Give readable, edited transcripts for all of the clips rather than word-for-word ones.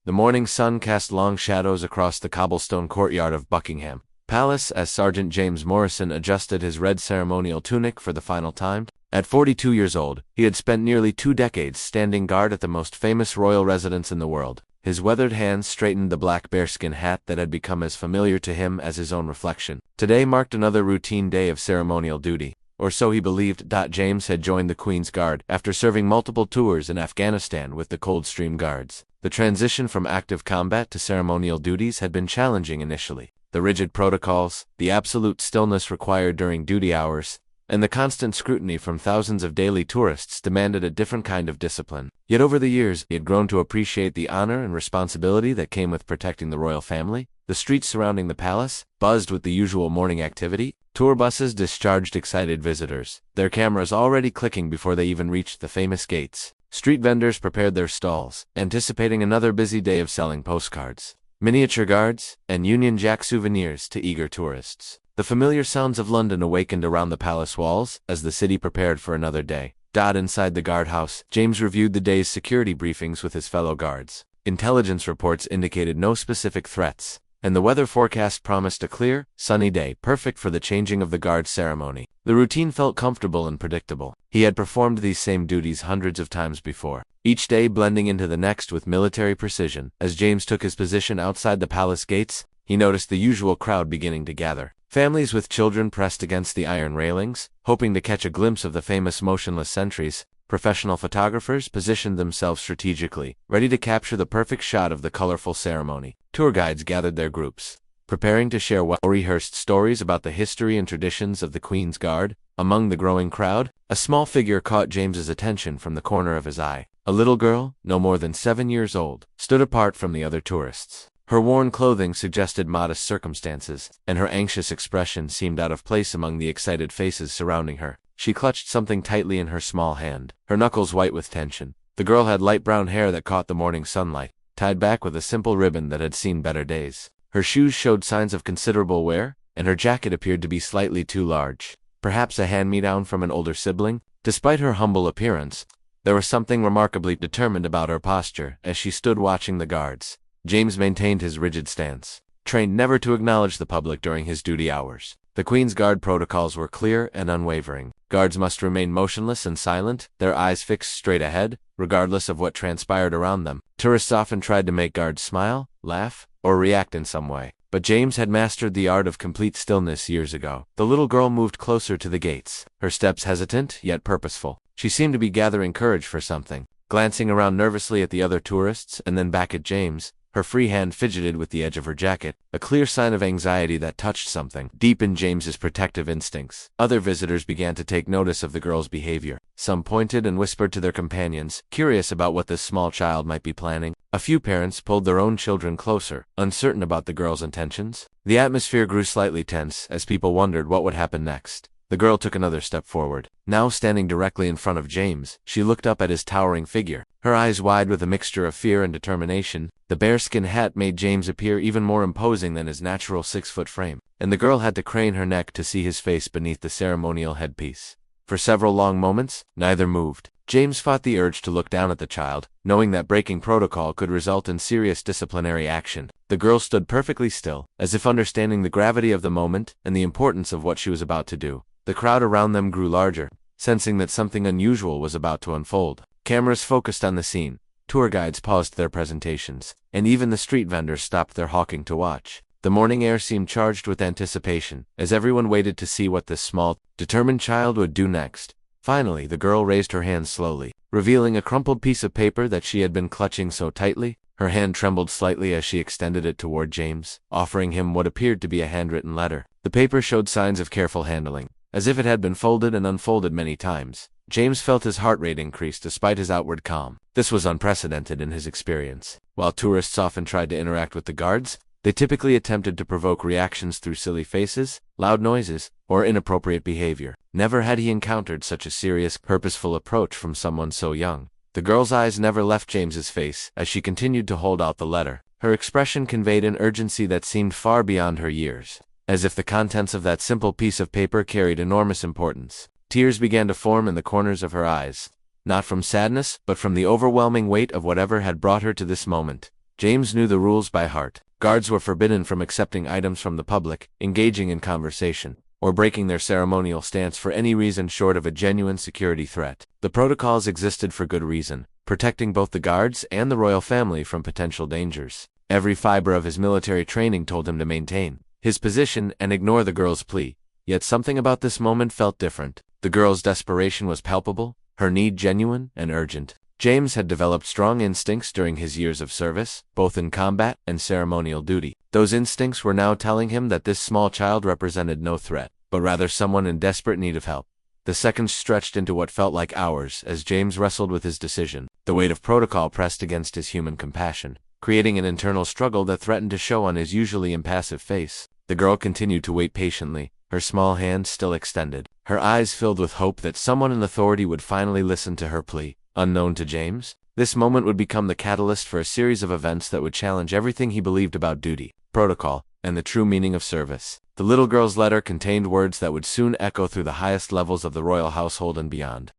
The morning sun cast long shadows across the cobblestone courtyard of Buckingham Palace as Sergeant James Morrison adjusted his red ceremonial tunic for the final time. At 42 years old, he had spent nearly 2 decades standing guard at the most famous royal residence in the world. His weathered hands straightened the black bearskin hat that had become as familiar to him as his own reflection. Today marked another routine day of ceremonial duty, or so he believed. James had joined the Queen's Guard after serving multiple tours in Afghanistan with the Coldstream Guards. The transition from active combat to ceremonial duties had been challenging initially. The rigid protocols, the absolute stillness required during duty hours, and the constant scrutiny from thousands of daily tourists demanded a different kind of discipline. Yet over the years, he had grown to appreciate the honor and responsibility that came with protecting the royal family. The streets surrounding the palace buzzed with the usual morning activity. Tour buses discharged excited visitors, their cameras already clicking before they even reached the famous gates. Street vendors prepared their stalls, anticipating another busy day of selling postcards, miniature guards, and Union Jack souvenirs to eager tourists. The familiar sounds of London awakened around the palace walls as the city prepared for another day. Inside the guardhouse, James reviewed the day's security briefings with his fellow guards. Intelligence reports indicated no specific threats, and the weather forecast promised a clear, sunny day, perfect for the changing of the guard ceremony. The routine felt comfortable and predictable. He had performed these same duties hundreds of times before, each day blending into the next with military precision. As James took his position outside the palace gates, he noticed the usual crowd beginning to gather. Families with children pressed against the iron railings, hoping to catch a glimpse of the famous motionless sentries. Professional photographers positioned themselves strategically, ready to capture the perfect shot of the colorful ceremony. Tour guides gathered their groups, preparing to share well-rehearsed stories about the history and traditions of the Queen's Guard. Among the growing crowd, a small figure caught James's attention from the corner of his eye. A little girl, no more than 7 years old, stood apart from the other tourists. Her worn clothing suggested modest circumstances, and her anxious expression seemed out of place among the excited faces surrounding her. She clutched something tightly in her small hand, her knuckles white with tension. The girl had light brown hair that caught the morning sunlight, tied back with a simple ribbon that had seen better days. Her shoes showed signs of considerable wear, and her jacket appeared to be slightly too large, perhaps a hand-me-down from an older sibling. Despite her humble appearance, there was something remarkably determined about her posture as she stood watching the guards. James maintained his rigid stance, trained never to acknowledge the public during his duty hours. The Queen's Guard protocols were clear and unwavering. Guards must remain motionless and silent, their eyes fixed straight ahead, regardless of what transpired around them. Tourists often tried to make guards smile, laugh, or react in some way, but James had mastered the art of complete stillness years ago. The little girl moved closer to the gates, her steps hesitant yet purposeful. She seemed to be gathering courage for something, glancing around nervously at the other tourists and then back at James. Her free hand fidgeted with the edge of her jacket, a clear sign of anxiety that touched something deep in James's protective instincts. Other visitors began to take notice of the girl's behavior. Some pointed and whispered to their companions, curious about what this small child might be planning. A few parents pulled their own children closer, uncertain about the girl's intentions. The atmosphere grew slightly tense as people wondered what would happen next. The girl took another step forward. Now standing directly in front of James, she looked up at his towering figure, her eyes wide with a mixture of fear and determination. The bearskin hat made James appear even more imposing than his natural 6-foot frame, and the girl had to crane her neck to see his face beneath the ceremonial headpiece. For several long moments, neither moved. James fought the urge to look down at the child, knowing that breaking protocol could result in serious disciplinary action. The girl stood perfectly still, as if understanding the gravity of the moment and the importance of what she was about to do. The crowd around them grew larger, sensing that something unusual was about to unfold. Cameras focused on the scene, tour guides paused their presentations, and even the street vendors stopped their hawking to watch. The morning air seemed charged with anticipation, as everyone waited to see what this small, determined child would do next. Finally, the girl raised her hand slowly, revealing a crumpled piece of paper that she had been clutching so tightly. Her hand trembled slightly as she extended it toward James, offering him what appeared to be a handwritten letter. The paper showed signs of careful handling, as if it had been folded and unfolded many times. James felt his heart rate increase despite his outward calm. This was unprecedented in his experience. While tourists often tried to interact with the guards, they typically attempted to provoke reactions through silly faces, loud noises, or inappropriate behavior. Never had he encountered such a serious, purposeful approach from someone so young. The girl's eyes never left James's face as she continued to hold out the letter. Her expression conveyed an urgency that seemed far beyond her years, as if the contents of that simple piece of paper carried enormous importance. Tears began to form in the corners of her eyes, not from sadness, but from the overwhelming weight of whatever had brought her to this moment. James knew the rules by heart. Guards were forbidden from accepting items from the public, engaging in conversation, or breaking their ceremonial stance for any reason short of a genuine security threat. The protocols existed for good reason, protecting both the guards and the royal family from potential dangers. Every fiber of his military training told him to maintain his position and ignore the girl's plea. Yet something about this moment felt different. The girl's desperation was palpable, her need genuine and urgent. James had developed strong instincts during his years of service, both in combat and ceremonial duty. Those instincts were now telling him that this small child represented no threat, but rather someone in desperate need of help. The seconds stretched into what felt like hours as James wrestled with his decision. The weight of protocol pressed against his human compassion, creating an internal struggle that threatened to show on his usually impassive face. The girl continued to wait patiently, her small hand still extended, her eyes filled with hope that someone in authority would finally listen to her plea. Unknown to James, this moment would become the catalyst for a series of events that would challenge everything he believed about duty, protocol, and the true meaning of service. The little girl's letter contained words that would soon echo through the highest levels of the royal household and beyond.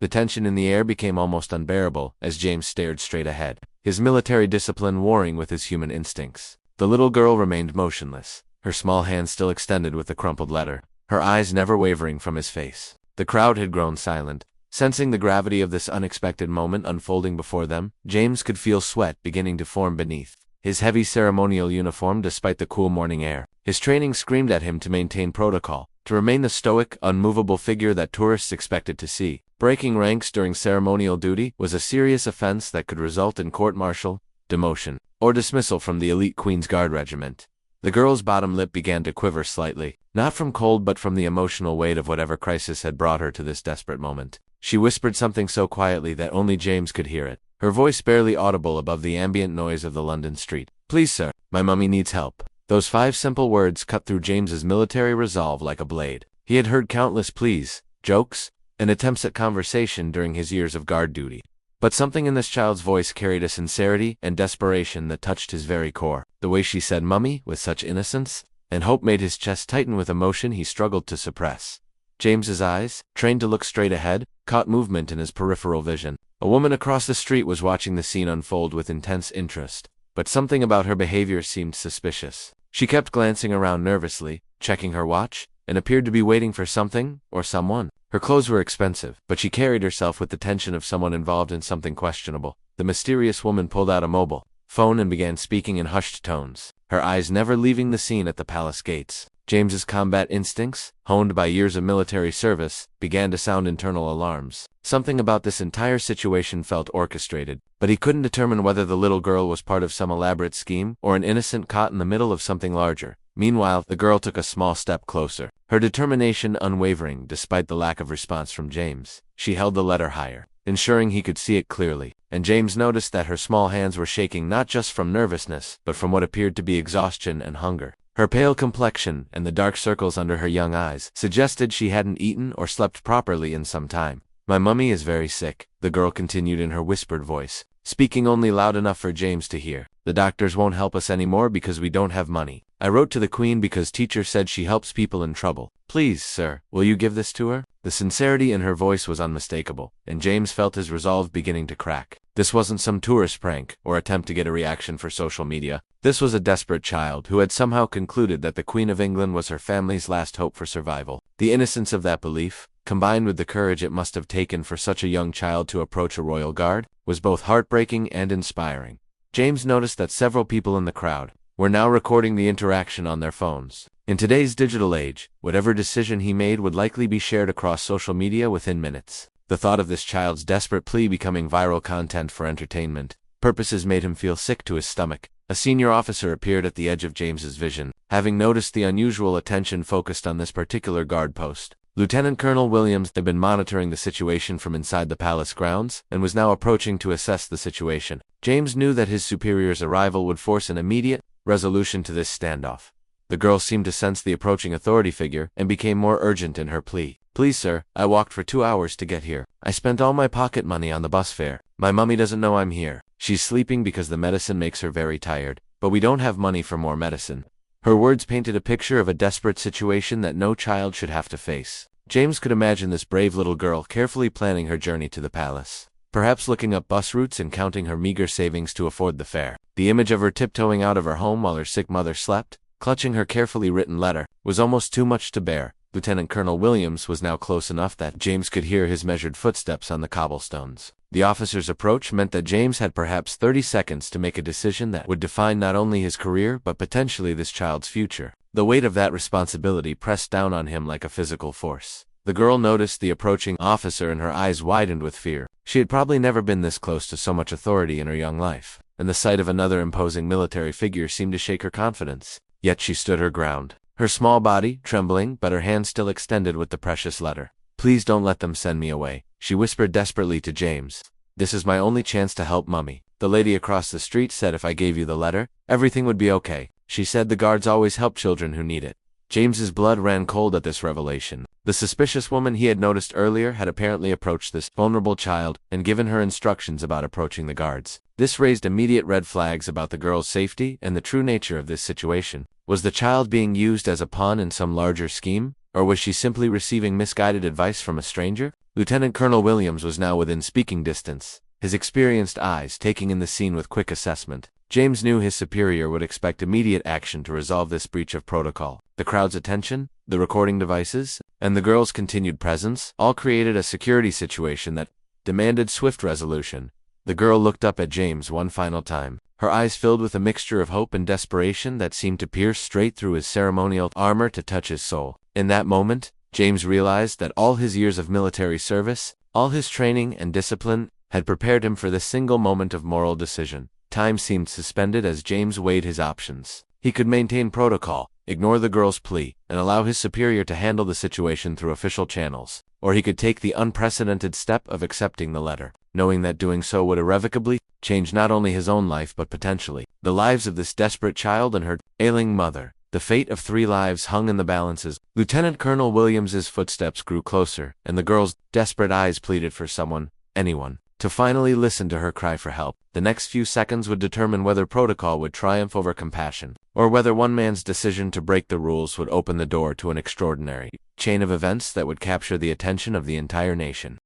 The tension in the air became almost unbearable as James stared straight ahead, his military discipline warring with his human instincts. The little girl remained motionless, her small hand still extended with the crumpled letter, her eyes never wavering from his face. The crowd had grown silent. Sensing the gravity of this unexpected moment unfolding before them, James could feel sweat beginning to form beneath his heavy ceremonial uniform despite the cool morning air. His training screamed at him to maintain protocol, to remain the stoic, unmovable figure that tourists expected to see. Breaking ranks during ceremonial duty was a serious offense that could result in court-martial, demotion, or dismissal from the elite Queen's Guard regiment. The girl's bottom lip began to quiver slightly, not from cold but from the emotional weight of whatever crisis had brought her to this desperate moment. She whispered something so quietly that only James could hear it, her voice barely audible above the ambient noise of the London street. "Please, sir, my mummy needs help." Those 5 simple words cut through James's military resolve like a blade. He had heard countless pleas, jokes, and attempts at conversation during his years of guard duty. But something in this child's voice carried a sincerity and desperation that touched his very core. The way she said "mummy" with such innocence and hope made his chest tighten with emotion he struggled to suppress. James's eyes, trained to look straight ahead, caught movement in his peripheral vision. A woman across the street was watching the scene unfold with intense interest, but something about her behavior seemed suspicious. She kept glancing around nervously, checking her watch, and appeared to be waiting for something or someone. Her clothes were expensive, but she carried herself with the tension of someone involved in something questionable. The mysterious woman pulled out a mobile phone and began speaking in hushed tones, her eyes never leaving the scene at the palace gates. James's combat instincts, honed by years of military service, began to sound internal alarms. Something about this entire situation felt orchestrated, but he couldn't determine whether the little girl was part of some elaborate scheme or an innocent caught in the middle of something larger. Meanwhile, the girl took a small step closer, her determination unwavering despite the lack of response from James. She held the letter higher, ensuring he could see it clearly, and James noticed that her small hands were shaking not just from nervousness, but from what appeared to be exhaustion and hunger. Her pale complexion and the dark circles under her young eyes suggested she hadn't eaten or slept properly in some time. "My mummy is very sick," the girl continued in her whispered voice, speaking only loud enough for James to hear. "The doctors won't help us anymore because we don't have money. I wrote to the Queen because teacher said she helps people in trouble. Please, sir, will you give this to her?" The sincerity in her voice was unmistakable, and James felt his resolve beginning to crack. This wasn't some tourist prank or attempt to get a reaction for social media. This was a desperate child who had somehow concluded that the Queen of England was her family's last hope for survival. The innocence of that belief, combined with the courage it must have taken for such a young child to approach a royal guard, was both heartbreaking and inspiring. James noticed that several people in the crowd were now recording the interaction on their phones. In today's digital age, whatever decision he made would likely be shared across social media within minutes. The thought of this child's desperate plea becoming viral content for entertainment purposes made him feel sick to his stomach. A senior officer appeared at the edge of James's vision, having noticed the unusual attention focused on this particular guard post. Lieutenant Colonel Williams had been monitoring the situation from inside the palace grounds and was now approaching to assess the situation. James knew that his superior's arrival would force an immediate resolution to this standoff. The girl seemed to sense the approaching authority figure and became more urgent in her plea. "Please, sir, I walked for 2 hours to get here. I spent all my pocket money on the bus fare. My mummy doesn't know I'm here. She's sleeping because the medicine makes her very tired, but we don't have money for more medicine." Her words painted a picture of a desperate situation that no child should have to face. James could imagine this brave little girl carefully planning her journey to the palace. perhaps looking up bus routes and counting her meager savings to afford the fare. The image of her tiptoeing out of her home while her sick mother slept, clutching her carefully written letter, was almost too much to bear. Lieutenant Colonel Williams was now close enough that James could hear his measured footsteps on the cobblestones. The officer's approach meant that James had perhaps 30 seconds to make a decision that would define not only his career but potentially this child's future. The weight of that responsibility pressed down on him like a physical force. The girl noticed the approaching officer and her eyes widened with fear. She had probably never been this close to so much authority in her young life, and the sight of another imposing military figure seemed to shake her confidence. Yet she stood her ground, her small body trembling but her hand still extended with the precious letter. "Please don't let them send me away," she whispered desperately to James. "This is my only chance to help Mummy. The lady across the street said if I gave you the letter, everything would be okay. She said the guards always help children who need it." James's blood ran cold at this revelation. The suspicious woman he had noticed earlier had apparently approached this vulnerable child and given her instructions about approaching the guards. This raised immediate red flags about the girl's safety and the true nature of this situation. Was the child being used as a pawn in some larger scheme, or was she simply receiving misguided advice from a stranger? Lieutenant Colonel Williams was now within speaking distance, his experienced eyes taking in the scene with quick assessment. James knew his superior would expect immediate action to resolve this breach of protocol. The crowd's attention, the recording devices, and the girl's continued presence all created a security situation that demanded swift resolution. The girl looked up at James one final time, her eyes filled with a mixture of hope and desperation that seemed to pierce straight through his ceremonial armor to touch his soul. In that moment, James realized that all his years of military service, all his training and discipline, had prepared him for this single moment of moral decision. Time seemed suspended as James weighed his options. He could maintain protocol, ignore the girl's plea, and allow his superior to handle the situation through official channels. Or he could take the unprecedented step of accepting the letter, knowing that doing so would irrevocably change not only his own life but potentially the lives of this desperate child and her ailing mother. The fate of 3 lives hung in the balances. Lieutenant Colonel Williams's footsteps grew closer, and the girl's desperate eyes pleaded for someone, anyone, to finally listen to her cry for help. The next few seconds would determine whether protocol would triumph over compassion, or whether one man's decision to break the rules would open the door to an extraordinary chain of events that would capture the attention of the entire nation.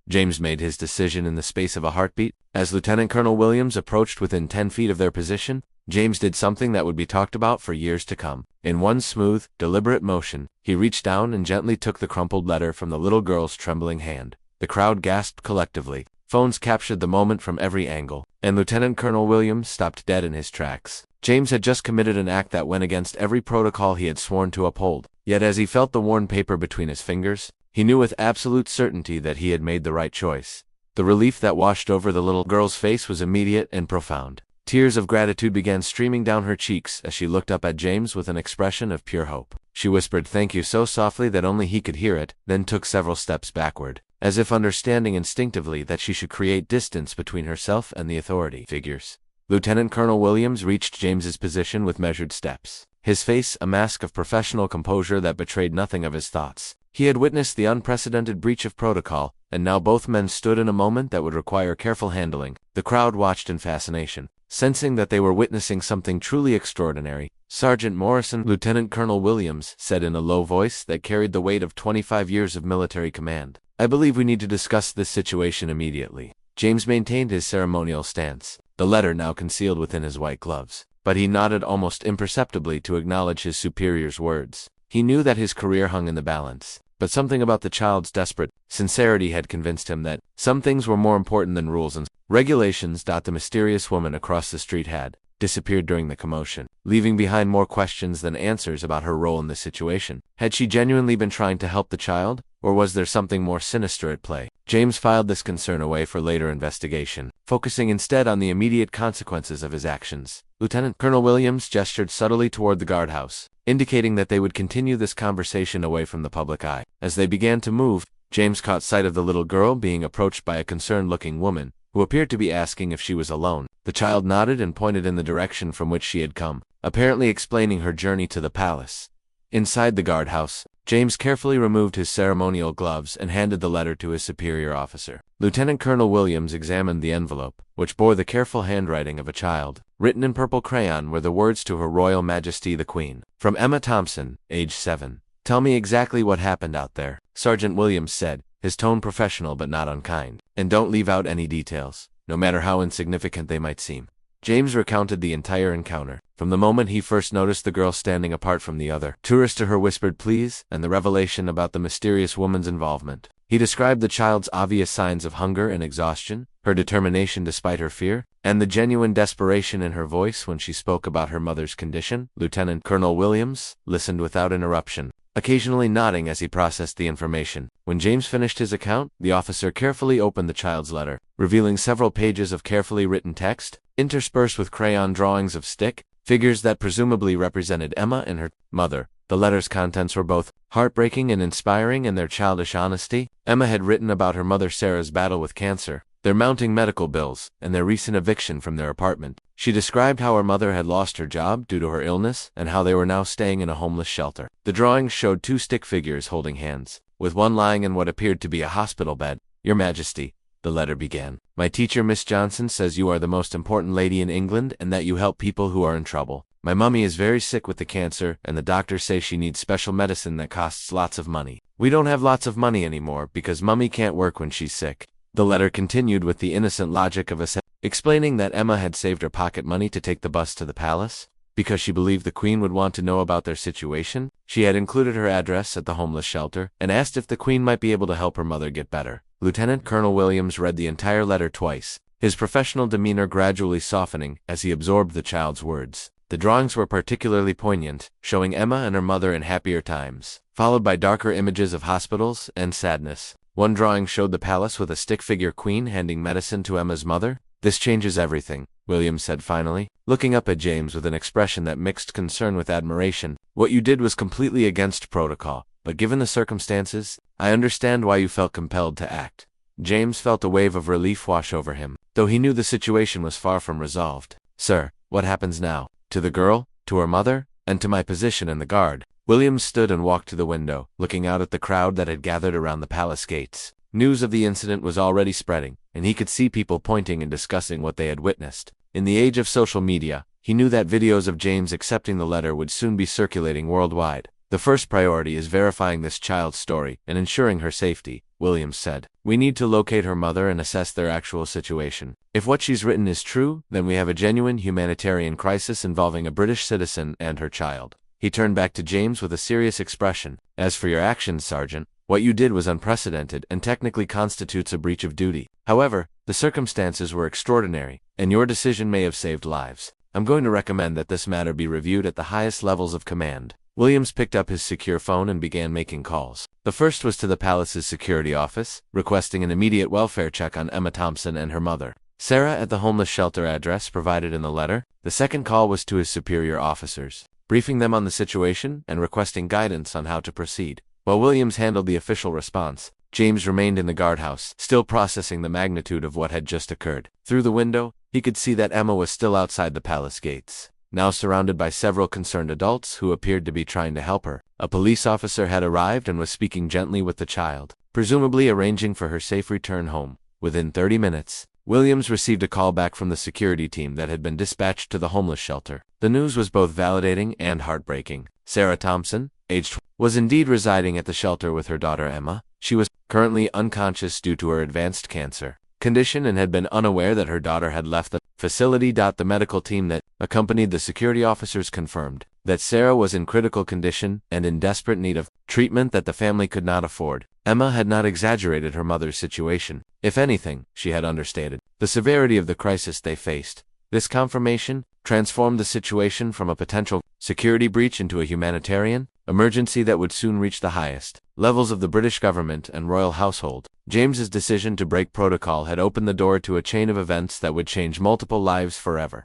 James made his decision in the space of a heartbeat. As Lieutenant Colonel Williams approached within 10 feet of their position, James did something that would be talked about for years to come. In one smooth, deliberate motion, he reached down and gently took the crumpled letter from the little girl's trembling hand. The crowd gasped collectively. Phones captured the moment from every angle, and Lieutenant Colonel Williams stopped dead in his tracks. James had just committed an act that went against every protocol he had sworn to uphold. Yet as he felt the worn paper between his fingers, he knew with absolute certainty that he had made the right choice. The relief that washed over the little girl's face was immediate and profound. Tears of gratitude began streaming down her cheeks as she looked up at James with an expression of pure hope. She whispered thank you so softly that only he could hear it, then took several steps backward, as if understanding instinctively that she should create distance between herself and the authority figures. Lieutenant Colonel Williams reached James's position with measured steps, his face a mask of professional composure that betrayed nothing of his thoughts. He had witnessed the unprecedented breach of protocol, and now both men stood in a moment that would require careful handling. The crowd watched in fascination, sensing that they were witnessing something truly extraordinary. "Sergeant Morrison," Lieutenant Colonel Williams said in a low voice that carried the weight of 25 years of military command, "I believe we need to discuss this situation immediately." James maintained his ceremonial stance, the letter now concealed within his white gloves, but he nodded almost imperceptibly to acknowledge his superior's words. He knew that his career hung in the balance, but something about the child's desperate sincerity had convinced him that some things were more important than rules and regulations. The mysterious woman across the street had disappeared during the commotion, leaving behind more questions than answers about her role in the situation. Had she genuinely been trying to help the child, or was there something more sinister at play? James filed this concern away for later investigation, focusing instead on the immediate consequences of his actions. Lieutenant Colonel Williams gestured subtly toward the guardhouse, indicating that they would continue this conversation away from the public eye. As they began to move, James caught sight of the little girl being approached by a concerned-looking woman, who appeared to be asking if she was alone. The child nodded and pointed in the direction from which she had come, apparently explaining her journey to the palace. Inside the guardhouse, James carefully removed his ceremonial gloves and handed the letter to his superior officer. Lieutenant Colonel Williams examined the envelope, which bore the careful handwriting of a child. Written in purple crayon were the words to Her Royal Majesty the Queen. From Emma Thompson, age 7. "Tell me exactly what happened out there," Sergeant Williams said, his tone professional but not unkind. And don't leave out any details, no matter how insignificant they might seem. James recounted the entire encounter, from the moment he first noticed the girl standing apart from the other tourist to her whispered pleas, and the revelation about the mysterious woman's involvement. He described the child's obvious signs of hunger and exhaustion, her determination despite her fear, and the genuine desperation in her voice when she spoke about her mother's condition. Lieutenant Colonel Williams listened without interruption, occasionally nodding as he processed the information. When James finished his account, the officer carefully opened the child's letter, revealing several pages of carefully written text, interspersed with crayon drawings of stick figures that presumably represented Emma and her mother. The letter's contents were both heartbreaking and inspiring in their childish honesty. Emma had written about her mother Sarah's battle with cancer, their mounting medical bills, and their recent eviction from their apartment. She described how her mother had lost her job due to her illness and how they were now staying in a homeless shelter. The drawings showed two stick figures holding hands, with one lying in what appeared to be a hospital bed. "Your Majesty," the letter began, "my teacher Miss Johnson says you are the most important lady in England and that you help people who are in trouble. My mummy is very sick with the cancer and the doctors say she needs special medicine that costs lots of money. We don't have lots of money anymore because mummy can't work when she's sick." The letter continued with the innocent logic of explaining that Emma had saved her pocket money to take the bus to the palace because she believed the Queen would want to know about their situation. She had included her address at the homeless shelter and asked if the Queen might be able to help her mother get better. Lieutenant Colonel Williams read the entire letter twice, his professional demeanor gradually softening as he absorbed the child's words. The drawings were particularly poignant, showing Emma and her mother in happier times, followed by darker images of hospitals and sadness. One drawing showed the palace with a stick figure queen handing medicine to Emma's mother. "This changes everything," Williams said finally, looking up at James with an expression that mixed concern with admiration. "What you did was completely against protocol, but given the circumstances, I understand why you felt compelled to act." James felt a wave of relief wash over him, though he knew the situation was far from resolved. "Sir, what happens now? To the girl, to her mother, and to my position in the guard?" Williams stood and walked to the window, looking out at the crowd that had gathered around the palace gates. News of the incident was already spreading, and he could see people pointing and discussing what they had witnessed. In the age of social media, he knew that videos of James accepting the letter would soon be circulating worldwide. "The first priority is verifying this child's story and ensuring her safety," Williams said. "We need to locate her mother and assess their actual situation. If what she's written is true, then we have a genuine humanitarian crisis involving a British citizen and her child." He turned back to James with a serious expression. "As for your actions, Sergeant, what you did was unprecedented and technically constitutes a breach of duty. However, the circumstances were extraordinary, and your decision may have saved lives. I'm going to recommend that this matter be reviewed at the highest levels of command." Williams picked up his secure phone and began making calls. The first was to the palace's security office, requesting an immediate welfare check on Emma Thompson and her mother, Sarah, at the homeless shelter address provided in the letter. The second call was to his superior officers, briefing them on the situation and requesting guidance on how to proceed. While Williams handled the official response, James remained in the guardhouse, still processing the magnitude of what had just occurred. Through the window, he could see that Emma was still outside the palace gates, now surrounded by several concerned adults who appeared to be trying to help her. A police officer had arrived and was speaking gently with the child, presumably arranging for her safe return home. Within 30 minutes, Williams received a call back from the security team that had been dispatched to the homeless shelter. The news was both validating and heartbreaking. Sarah Thompson, aged 12, was indeed residing at the shelter with her daughter Emma. She was currently unconscious due to her advanced cancer condition and had been unaware that her daughter had left the facility. The medical team that accompanied the security officers confirmed that Sarah was in critical condition and in desperate need of treatment that the family could not afford. Emma had not exaggerated her mother's situation. If anything, she had understated the severity of the crisis they faced. This confirmation transformed the situation from a potential security breach into a humanitarian emergency that would soon reach the highest levels of the British government and royal household. James's decision to break protocol had opened the door to a chain of events that would change multiple lives forever.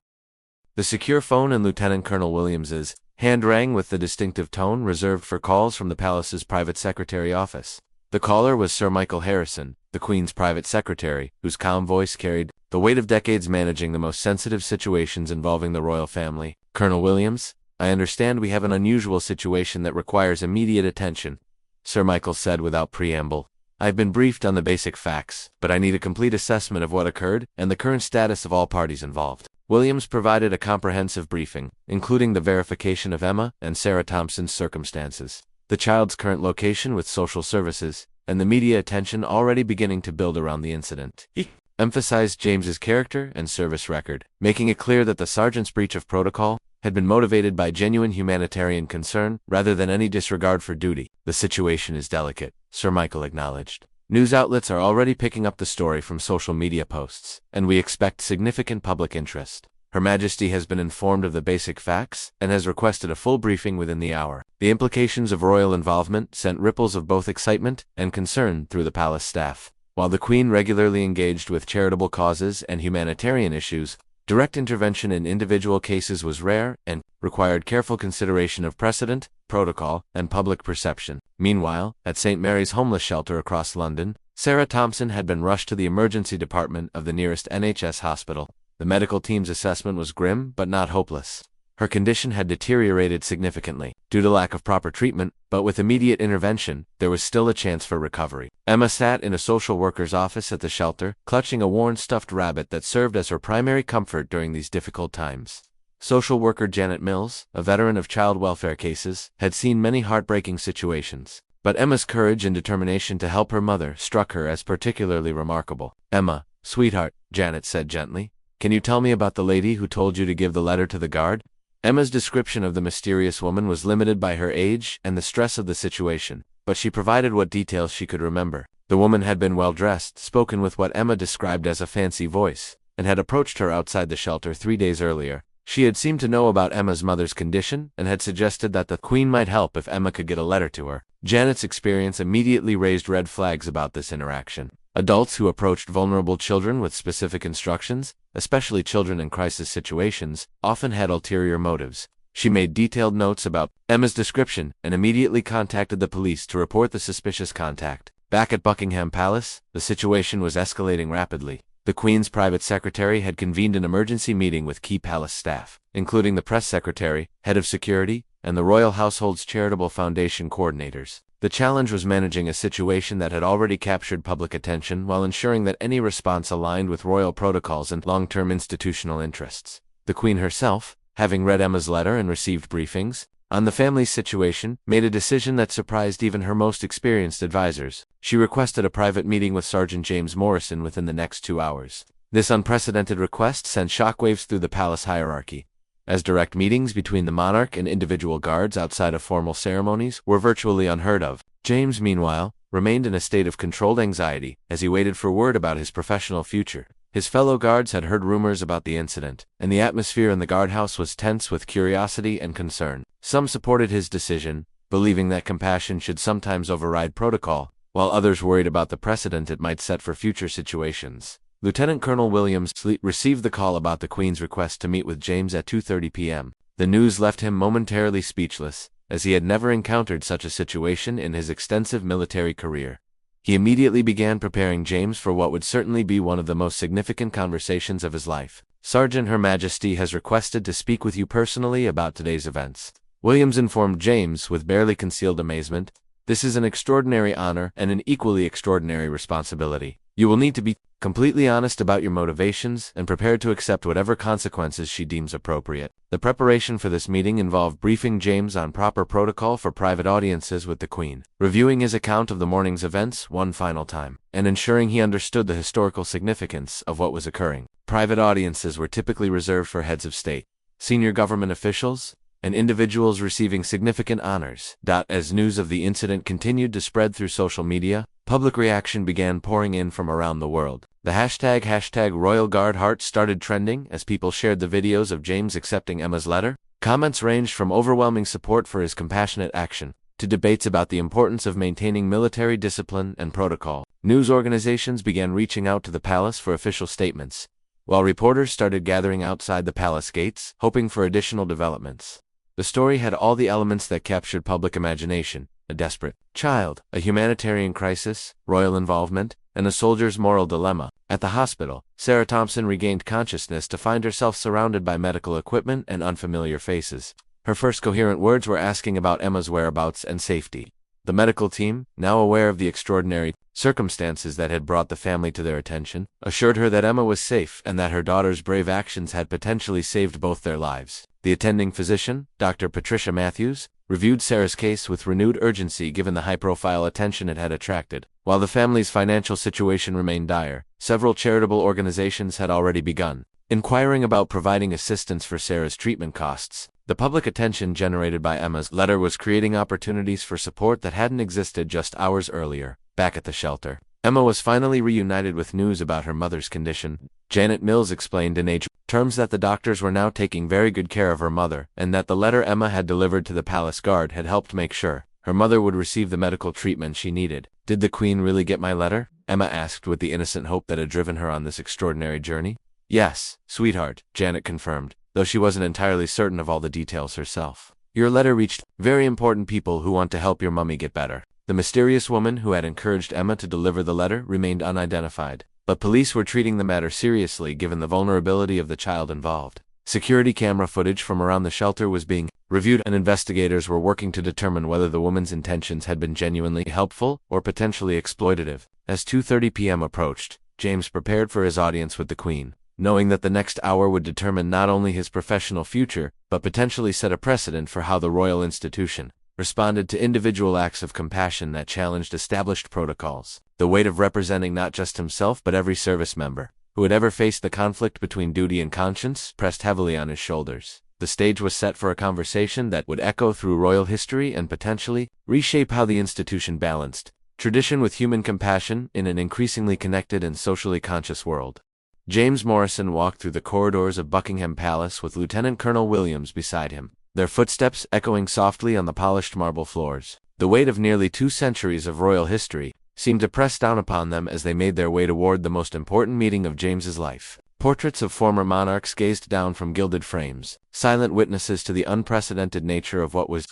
The secure phone in Lieutenant Colonel Williams's hand rang with the distinctive tone reserved for calls from the palace's private secretary office. The caller was Sir Michael Harrison, the Queen's private secretary, whose calm voice carried the weight of decades managing the most sensitive situations involving the royal family. "Colonel Williams, I understand we have an unusual situation that requires immediate attention," Sir Michael said without preamble. "I've been briefed on the basic facts, but I need a complete assessment of what occurred and the current status of all parties involved." Williams provided a comprehensive briefing, including the verification of Emma and Sarah Thompson's circumstances, the child's current location with social services, and the media attention already beginning to build around the incident. He emphasized James's character and service record, making it clear that the sergeant's breach of protocol had been motivated by genuine humanitarian concern rather than any disregard for duty. The situation is delicate, Sir Michael acknowledged. News outlets are already picking up the story from social media posts, and we expect significant public interest. Her Majesty has been informed of the basic facts and has requested a full briefing within the hour. The implications of royal involvement sent ripples of both excitement and concern through the palace staff. While the Queen regularly engaged with charitable causes and humanitarian issues, direct intervention in individual cases was rare and required careful consideration of precedent, protocol, and public perception. Meanwhile, at St. Mary's homeless shelter across London, Sarah Thompson had been rushed to the emergency department of the nearest NHS hospital. The medical team's assessment was grim but not hopeless. Her condition had deteriorated significantly due to lack of proper treatment, but with immediate intervention, there was still a chance for recovery. Emma sat in a social worker's office at the shelter, clutching a worn stuffed rabbit that served as her primary comfort during these difficult times. Social worker Janet Mills, a veteran of child welfare cases, had seen many heartbreaking situations, but Emma's courage and determination to help her mother struck her as particularly remarkable. "Emma, sweetheart," Janet said gently, "can you tell me about the lady who told you to give the letter to the guard?" Emma's description of the mysterious woman was limited by her age and the stress of the situation, but she provided what details she could remember. The woman had been well-dressed, spoken with what Emma described as a fancy voice, and had approached her outside the shelter 3 days earlier. She had seemed to know about Emma's mother's condition and had suggested that the Queen might help if Emma could get a letter to her. Janet's experience immediately raised red flags about this interaction. Adults who approached vulnerable children with specific instructions, especially children in crisis situations, often had ulterior motives. She made detailed notes about Emma's description and immediately contacted the police to report the suspicious contact. Back at Buckingham Palace, the situation was escalating rapidly. The Queen's private secretary had convened an emergency meeting with key palace staff, including the press secretary, head of security, and the Royal Household's Charitable Foundation coordinators. The challenge was managing a situation that had already captured public attention while ensuring that any response aligned with royal protocols and long-term institutional interests. The Queen herself, having read Emma's letter and received briefings on the family's situation, made a decision that surprised even her most experienced advisors. She requested a private meeting with Sergeant James Morrison within the next 2 hours. This unprecedented request sent shockwaves through the palace hierarchy, as direct meetings between the monarch and individual guards outside of formal ceremonies were virtually unheard of. James, meanwhile, remained in a state of controlled anxiety as he waited for word about his professional future. His fellow guards had heard rumors about the incident, and the atmosphere in the guardhouse was tense with curiosity and concern. Some supported his decision, believing that compassion should sometimes override protocol, while others worried about the precedent it might set for future situations. Lieutenant Colonel Williams received the call about the Queen's request to meet with James at 2:30 p.m. The news left him momentarily speechless, as he had never encountered such a situation in his extensive military career. He immediately began preparing James for what would certainly be one of the most significant conversations of his life. "Sergeant, Her Majesty has requested to speak with you personally about today's events." Williams informed James with barely concealed amazement, "This is an extraordinary honor and an equally extraordinary responsibility. You will need to be completely honest about your motivations and prepared to accept whatever consequences she deems appropriate." The preparation for this meeting involved briefing James on proper protocol for private audiences with the Queen, reviewing his account of the morning's events one final time, and ensuring he understood the historical significance of what was occurring. Private audiences were typically reserved for heads of state, senior government officials, and individuals receiving significant honors. As news of the incident continued to spread through social media, public reaction began pouring in from around the world. The hashtag Royal Guard Heart started trending as people shared the videos of James accepting Emma's letter. Comments ranged from overwhelming support for his compassionate action to debates about the importance of maintaining military discipline and protocol. News organizations began reaching out to the palace for official statements, while reporters started gathering outside the palace gates, hoping for additional developments. The story had all the elements that captured public imagination: a desperate child, a humanitarian crisis, royal involvement, and a soldier's moral dilemma. At the hospital, Sarah Thompson regained consciousness to find herself surrounded by medical equipment and unfamiliar faces. Her first coherent words were asking about Emma's whereabouts and safety. The medical team, now aware of the extraordinary circumstances that had brought the family to their attention, assured her that Emma was safe and that her daughter's brave actions had potentially saved both their lives. The attending physician, Dr. Patricia Matthews, reviewed Sarah's case with renewed urgency given the high-profile attention it had attracted. While the family's financial situation remained dire, several charitable organizations had already begun inquiring about providing assistance for Sarah's treatment costs. The public attention generated by Emma's letter was creating opportunities for support that hadn't existed just hours earlier. Back at the shelter, Emma was finally reunited with news about her mother's condition. Janet Mills explained in terms that the doctors were now taking very good care of her mother, and that the letter Emma had delivered to the palace guard had helped make sure her mother would receive the medical treatment she needed. "Did the Queen really get my letter?" Emma asked with the innocent hope that had driven her on this extraordinary journey. "Yes, sweetheart," Janet confirmed, though she wasn't entirely certain of all the details herself. "Your letter reached very important people who want to help your mummy get better." The mysterious woman who had encouraged Emma to deliver the letter remained unidentified, but police were treating the matter seriously given the vulnerability of the child involved. Security camera footage from around the shelter was being reviewed, and investigators were working to determine whether the woman's intentions had been genuinely helpful or potentially exploitative. As 2:30 p.m. approached, James prepared for his audience with the Queen, knowing that the next hour would determine not only his professional future, but potentially set a precedent for how the royal institution responded to individual acts of compassion that challenged established protocols. The weight of representing not just himself but every service member who had ever faced the conflict between duty and conscience pressed heavily on his shoulders. The stage was set for a conversation that would echo through royal history and potentially reshape how the institution balanced tradition with human compassion in an increasingly connected and socially conscious world. James Morrison walked through the corridors of Buckingham Palace with Lieutenant Colonel Williams beside him, their footsteps echoing softly on the polished marble floors. The weight of nearly 2 centuries of royal history seemed to press down upon them as they made their way toward the most important meeting of James's life. Portraits of former monarchs gazed down from gilded frames, silent witnesses to the unprecedented nature of what was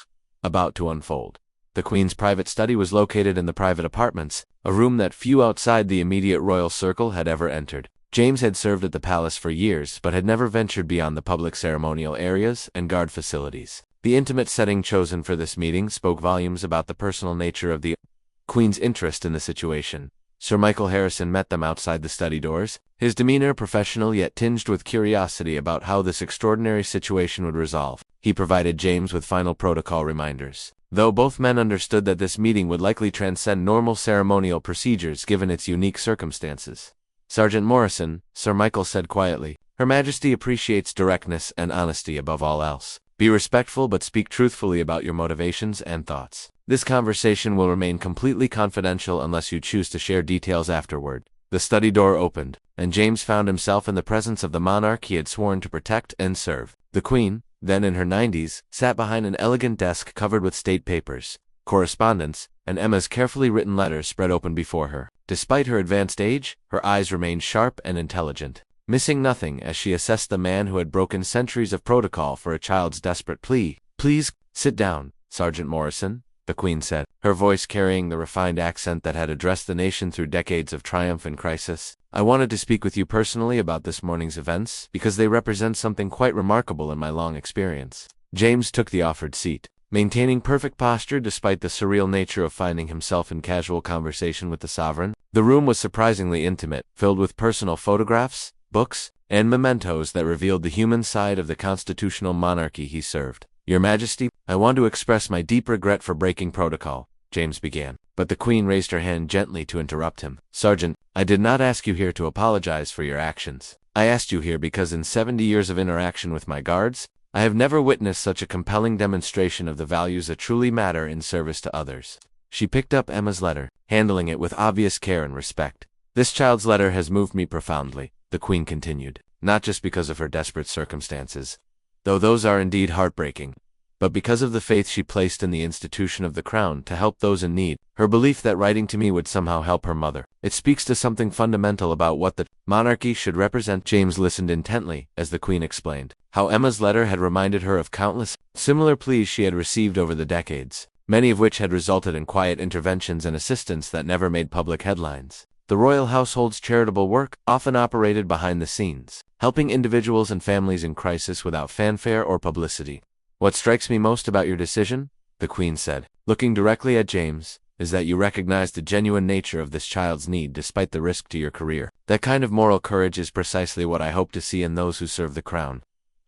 about to unfold. The Queen's private study was located in the private apartments, a room that few outside the immediate royal circle had ever entered. James had served at the palace for years but had never ventured beyond the public ceremonial areas and guard facilities. The intimate setting chosen for this meeting spoke volumes about the personal nature of the Queen's interest in the situation. Sir Michael Harrison met them outside the study doors, his demeanor professional yet tinged with curiosity about how this extraordinary situation would resolve. He provided James with final protocol reminders, though both men understood that this meeting would likely transcend normal ceremonial procedures given its unique circumstances. "Sergeant Morrison," Sir Michael said quietly, "Her Majesty appreciates directness and honesty above all else. Be respectful but speak truthfully about your motivations and thoughts. This conversation will remain completely confidential unless you choose to share details afterward." The study door opened, and James found himself in the presence of the monarch he had sworn to protect and serve. The Queen, then in her 90s, sat behind an elegant desk covered with state papers, correspondence, and Emma's carefully written letters spread open before her. Despite her advanced age, her eyes remained sharp and intelligent, missing nothing as she assessed the man who had broken centuries of protocol for a child's desperate plea. "Please, sit down, Sergeant Morrison," the Queen said, her voice carrying the refined accent that had addressed the nation through decades of triumph and crisis. "I wanted to speak with you personally about this morning's events because they represent something quite remarkable in my long experience." James took the offered seat, maintaining perfect posture despite the surreal nature of finding himself in casual conversation with the sovereign. The room was surprisingly intimate, filled with personal photographs, books, and mementos that revealed the human side of the constitutional monarchy he served. "Your Majesty, I want to express my deep regret for breaking protocol," James began, but the Queen raised her hand gently to interrupt him. "Sergeant, I did not ask you here to apologize for your actions. I asked you here because in 70 years of interaction with my guards, I have never witnessed such a compelling demonstration of the values that truly matter in service to others." She picked up Emma's letter, handling it with obvious care and respect. "This child's letter has moved me profoundly," the Queen continued, "not just because of her desperate circumstances, though those are indeed heartbreaking, but because of the faith she placed in the institution of the Crown to help those in need, her belief that writing to me would somehow help her mother. It speaks to something fundamental about what the monarchy should represent." James listened intently as the Queen explained how Emma's letter had reminded her of countless similar pleas she had received over the decades, many of which had resulted in quiet interventions and assistance that never made public headlines. The royal household's charitable work often operated behind the scenes, helping individuals and families in crisis without fanfare or publicity. "What strikes me most about your decision," the Queen said, looking directly at James, "is that you recognize the genuine nature of this child's need despite the risk to your career. That kind of moral courage is precisely what I hope to see in those who serve the Crown."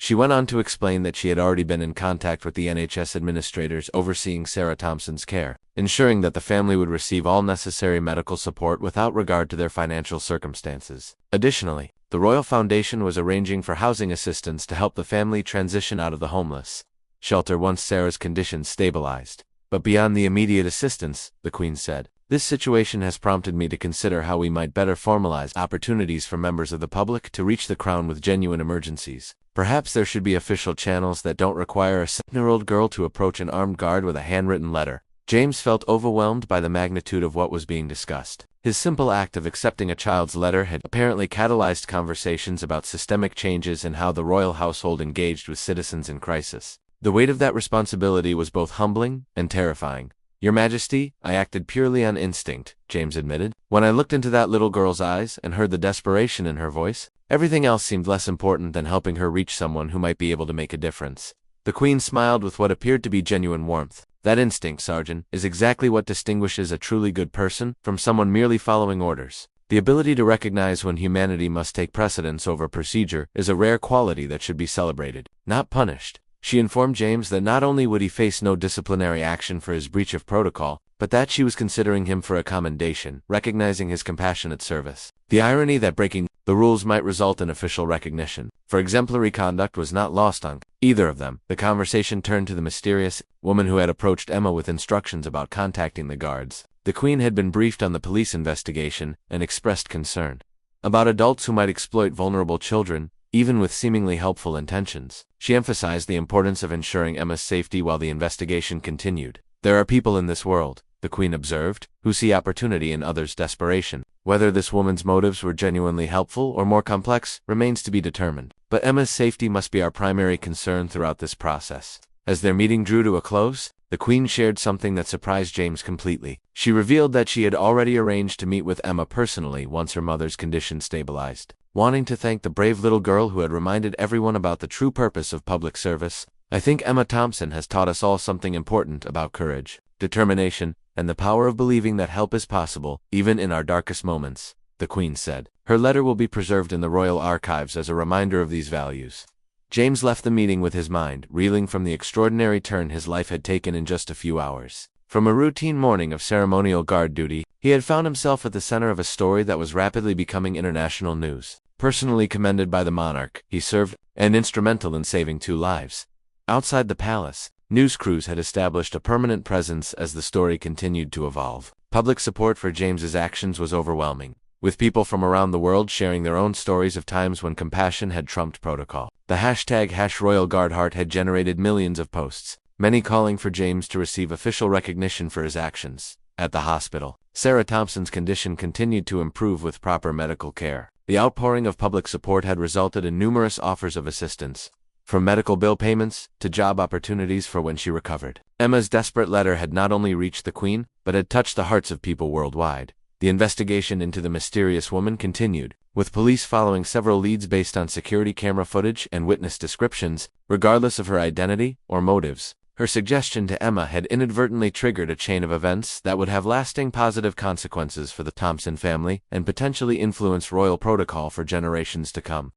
She went on to explain that she had already been in contact with the NHS administrators overseeing Sarah Thompson's care, ensuring that the family would receive all necessary medical support without regard to their financial circumstances. Additionally, the Royal Foundation was arranging for housing assistance to help the family transition out of the homeless shelter once Sarah's condition stabilized. But beyond the immediate assistance, the Queen said, this situation has prompted me to consider how we might better formalize opportunities for members of the public to reach the Crown with genuine emergencies. Perhaps there should be official channels that don't require a 7-year-old girl to approach an armed guard with a handwritten letter. James felt overwhelmed by the magnitude of what was being discussed. His simple act of accepting a child's letter had apparently catalyzed conversations about systemic changes in how the royal household engaged with citizens in crisis. The weight of that responsibility was both humbling and terrifying. Your Majesty, I acted purely on instinct, James admitted. When I looked into that little girl's eyes and heard the desperation in her voice, everything else seemed less important than helping her reach someone who might be able to make a difference. The Queen smiled with what appeared to be genuine warmth. That instinct, Sergeant, is exactly what distinguishes a truly good person from someone merely following orders. The ability to recognize when humanity must take precedence over procedure is a rare quality that should be celebrated, not punished. She informed James that not only would he face no disciplinary action for his breach of protocol, but that she was considering him for a commendation, recognizing his compassionate service. The irony that breaking the rules might result in official recognition for exemplary conduct was not lost on either of them. The conversation turned to the mysterious woman who had approached Emma with instructions about contacting the guards. The Queen had been briefed on the police investigation and expressed concern about adults who might exploit vulnerable children, even with seemingly helpful intentions. She emphasized the importance of ensuring Emma's safety while the investigation continued. There are people in this world, the Queen observed, who see opportunity in others' desperation. Whether this woman's motives were genuinely helpful or more complex remains to be determined. But Emma's safety must be our primary concern throughout this process. As their meeting drew to a close, the Queen shared something that surprised James completely. She revealed that she had already arranged to meet with Emma personally once her mother's condition stabilized. Wanting to thank the brave little girl who had reminded everyone about the true purpose of public service, I think Emma Thompson has taught us all something important about courage, determination, and the power of believing that help is possible, even in our darkest moments, the Queen said. Her letter will be preserved in the royal archives as a reminder of these values. James left the meeting with his mind reeling from the extraordinary turn his life had taken in just a few hours. From a routine morning of ceremonial guard duty, he had found himself at the center of a story that was rapidly becoming international news. Personally commended by the monarch, he served and instrumental in saving 2 lives. Outside the palace, news crews had established a permanent presence as the story continued to evolve. Public support for James's actions was overwhelming, with people from around the world sharing their own stories of times when compassion had trumped protocol. The #RoyalGuardHeart had generated millions of posts, many calling for James to receive official recognition for his actions. At the hospital, Sarah Thompson's condition continued to improve with proper medical care. The outpouring of public support had resulted in numerous offers of assistance, from medical bill payments to job opportunities for when she recovered. Emma's desperate letter had not only reached the Queen, but had touched the hearts of people worldwide. The investigation into the mysterious woman continued, with police following several leads based on security camera footage and witness descriptions, regardless of her identity or motives. Her suggestion to Emma had inadvertently triggered a chain of events that would have lasting positive consequences for the Thompson family and potentially influence royal protocol for generations to come.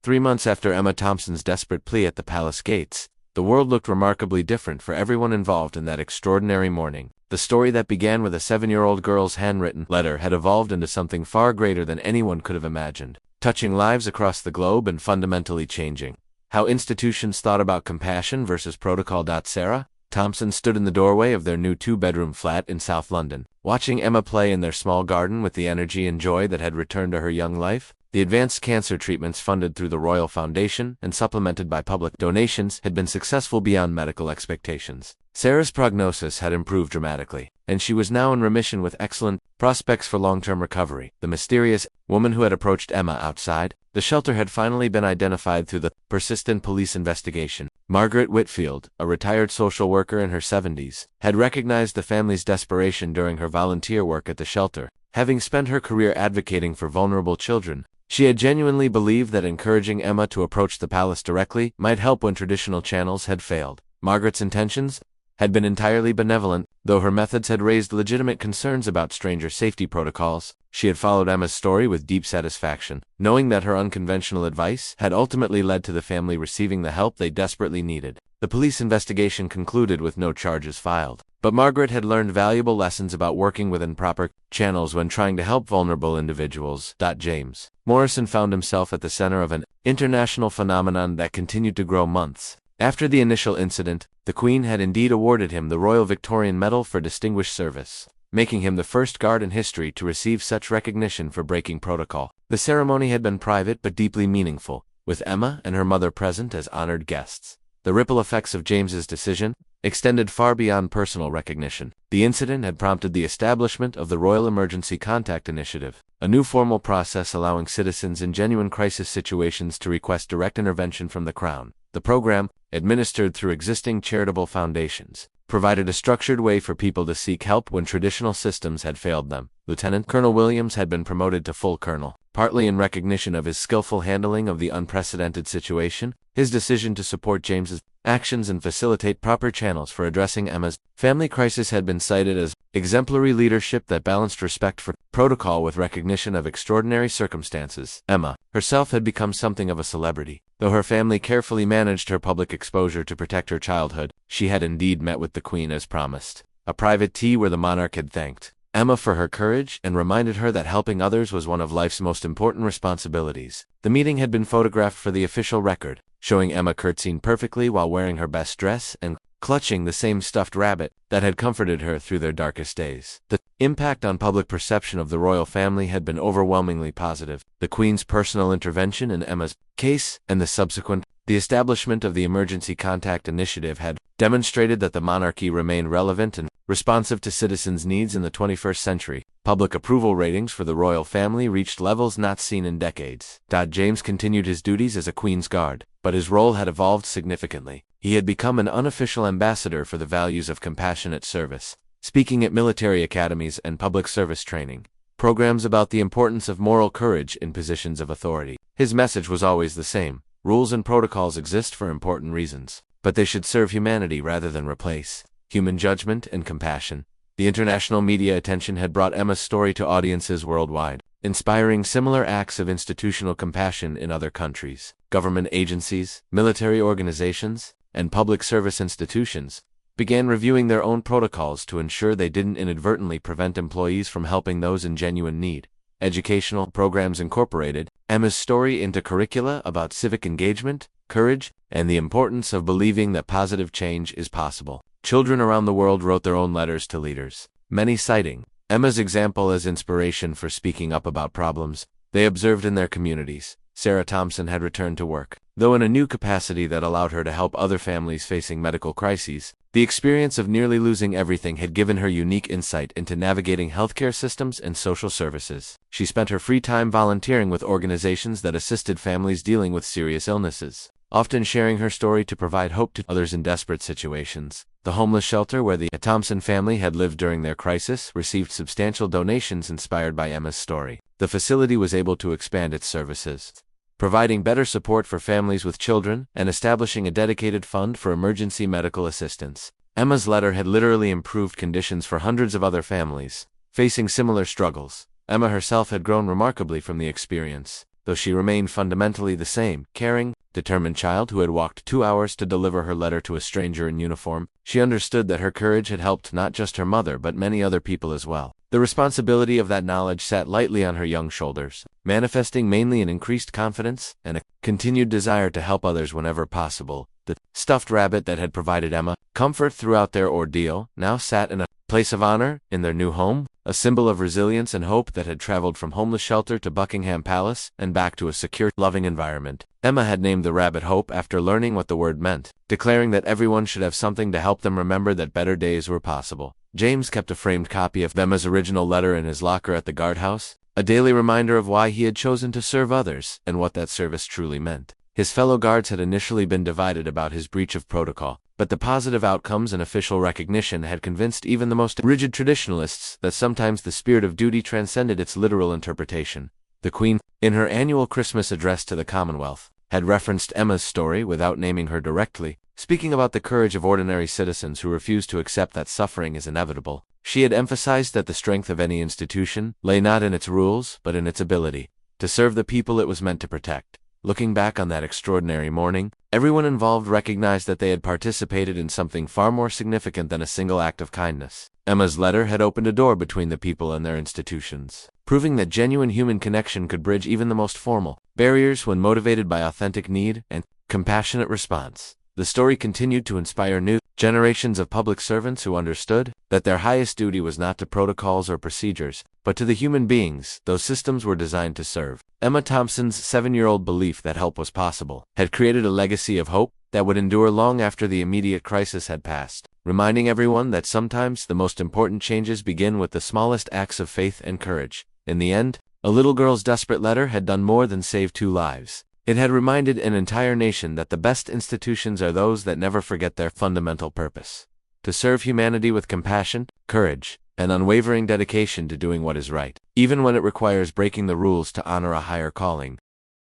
3 months after Emma Thompson's desperate plea at the palace gates, the world looked remarkably different for everyone involved in that extraordinary morning. The story that began with a 7-year-old girl's handwritten letter had evolved into something far greater than anyone could have imagined, touching lives across the globe and fundamentally changing how institutions thought about compassion versus protocol. Sarah Thompson stood in the doorway of their new 2-bedroom flat in South London, watching Emma play in their small garden with the energy and joy that had returned to her young life. The advanced cancer treatments funded through the Royal Foundation and supplemented by public donations had been successful beyond medical expectations. Sarah's prognosis had improved dramatically, and she was now in remission with excellent prospects for long-term recovery. The mysterious woman who had approached Emma outside the shelter had finally been identified through the persistent police investigation. Margaret Whitfield, a retired social worker in her 70s, had recognized the family's desperation during her volunteer work at the shelter. Having spent her career advocating for vulnerable children, she had genuinely believed that encouraging Emma to approach the palace directly might help when traditional channels had failed. Margaret's intentions had been entirely benevolent. Though her methods had raised legitimate concerns about stranger safety protocols, she had followed Emma's story with deep satisfaction, knowing that her unconventional advice had ultimately led to the family receiving the help they desperately needed. The police investigation concluded with no charges filed, but Margaret had learned valuable lessons about working within proper channels when trying to help vulnerable individuals. James Morrison found himself at the center of an international phenomenon that continued to grow months after the initial incident. The Queen had indeed awarded him the Royal Victorian Medal for Distinguished Service, making him the first guard in history to receive such recognition for breaking protocol. The ceremony had been private but deeply meaningful, with Emma and her mother present as honored guests. The ripple effects of James's decision extended far beyond personal recognition. The incident had prompted the establishment of the Royal Emergency Contact Initiative, a new formal process allowing citizens in genuine crisis situations to request direct intervention from the Crown. The program, administered through existing charitable foundations, provided a structured way for people to seek help when traditional systems had failed them. Lieutenant Colonel Williams had been promoted to full colonel, partly in recognition of his skillful handling of the unprecedented situation. His decision to support James's actions and facilitate proper channels for addressing Emma's family crisis had been cited as exemplary leadership that balanced respect for protocol with recognition of extraordinary circumstances. Emma herself had become something of a celebrity. Though her family carefully managed her public exposure to protect her childhood, she had indeed met with the Queen as promised. A private tea where the monarch had thanked Emma for her courage and reminded her that helping others was one of life's most important responsibilities. The meeting had been photographed for the official record, showing Emma curtsying perfectly while wearing her best dress and clutching the same stuffed rabbit that had comforted her through their darkest days. The impact on public perception of the royal family had been overwhelmingly positive. The Queen's personal intervention in Emma's case and the establishment of the Emergency Contact Initiative had demonstrated that the monarchy remained relevant and responsive to citizens' needs in the 21st century. Public approval ratings for the royal family reached levels not seen in decades. James continued his duties as a Queen's Guard, but his role had evolved significantly. He had become an unofficial ambassador for the values of compassionate service, speaking at military academies and public service training programs about the importance of moral courage in positions of authority. His message was always the same: rules and protocols exist for important reasons, but they should serve humanity rather than replace human judgment and compassion. The international media attention had brought Emma's story to audiences worldwide, inspiring similar acts of institutional compassion in other countries. Government agencies, military organizations, and public service institutions began reviewing their own protocols to ensure they didn't inadvertently prevent employees from helping those in genuine need. Educational programs incorporated Emma's story into curricula about civic engagement, courage, and the importance of believing that positive change is possible. Children around the world wrote their own letters to leaders, many citing Emma's example as inspiration for speaking up about problems they observed in their communities. Sarah Thompson had returned to work, though in a new capacity that allowed her to help other families facing medical crises. The experience of nearly losing everything had given her unique insight into navigating healthcare systems and social services. She spent her free time volunteering with organizations that assisted families dealing with serious illnesses, often sharing her story to provide hope to others in desperate situations. The homeless shelter where the Thompson family had lived during their crisis received substantial donations inspired by Emma's story. The facility was able to expand its services, providing better support for families with children and establishing a dedicated fund for emergency medical assistance. Emma's letter had literally improved conditions for hundreds of other families facing similar struggles. Emma herself had grown remarkably from the experience, though she remained fundamentally the same, caring, determined child who had walked 2 hours to deliver her letter to a stranger in uniform. She understood that her courage had helped not just her mother but many other people as well. The responsibility of that knowledge sat lightly on her young shoulders, manifesting mainly in increased confidence and a continued desire to help others whenever possible. The stuffed rabbit that had provided Emma comfort throughout their ordeal now sat in a place of honor in their new home, a symbol of resilience and hope that had traveled from homeless shelter to Buckingham Palace and back to a secure, loving environment. Emma had named the rabbit Hope after learning what the word meant, declaring that everyone should have something to help them remember that better days were possible. James kept a framed copy of Emma's original letter in his locker at the guardhouse, a daily reminder of why he had chosen to serve others and what that service truly meant. His fellow guards had initially been divided about his breach of protocol, but the positive outcomes and official recognition had convinced even the most rigid traditionalists that sometimes the spirit of duty transcended its literal interpretation. The Queen, in her annual Christmas address to the Commonwealth, had referenced Emma's story without naming her directly, Speaking about the courage of ordinary citizens who refuse to accept that suffering is inevitable, she had emphasized that the strength of any institution lay not in its rules, but in its ability to serve the people it was meant to protect. Looking back on that extraordinary morning, everyone involved recognized that they had participated in something far more significant than a single act of kindness. Emma's letter had opened a door between the people and their institutions, proving that genuine human connection could bridge even the most formal barriers when motivated by authentic need and compassionate response. The story continued to inspire new generations of public servants who understood that their highest duty was not to protocols or procedures, but to the human beings those systems were designed to serve. Emma Thompson's 7-year-old belief that help was possible had created a legacy of hope that would endure long after the immediate crisis had passed, reminding everyone that sometimes the most important changes begin with the smallest acts of faith and courage. In the end, a little girl's desperate letter had done more than save 2 lives. It had reminded an entire nation that the best institutions are those that never forget their fundamental purpose: to serve humanity with compassion, courage, and unwavering dedication to doing what is right, even when it requires breaking the rules to honor a higher calling.